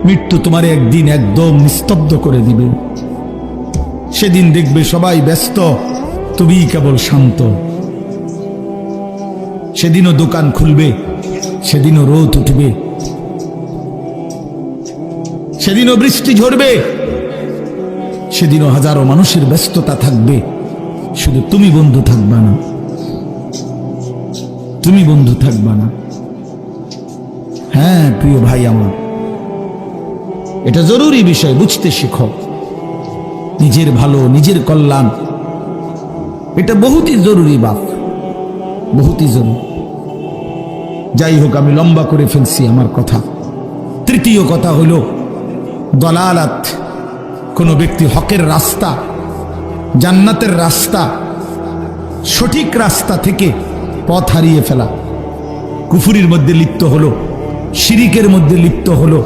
মৃত্যু তোমারে একদিন একদম নিস্তব্ধ করে দিবে। সেদিন দেখবে সবাই ব্যস্ত, তুমি কেবল শান্ত। সেদিনও দোকান খুলবে, সেদিনও রোদ উঠবে, সেদিনও বৃষ্টি ঝরবে, সেদিনও হাজারো মানুষের ব্যস্ততা থাকবে, শুধু তুমি বন্ধু থাকবা না, তুমি বন্ধু থাকবা না। হ্যাঁ প্রিয় ভাই আমার, এটা জরুরি বিষয়, বুঝতে শিখো। নিজের ভালো, নিজের কল্যাণ, এটা বহুতই জরুরি বাপ, বহুতই জরুরি। যাই হোক, আমি লম্বা করে ফেলছি আমার কথা। তৃতীয় কথা হলো দলালাত, কোন ব্যক্তি হকের রাস্তা, জান্নাতের রাস্তা, সঠিক রাস্তা থেকে পথ হারিয়ে ফেলা, কুফরির মধ্যে লিপ্ত হলো, শিরিকের মধ্যে লিপ্ত হলো,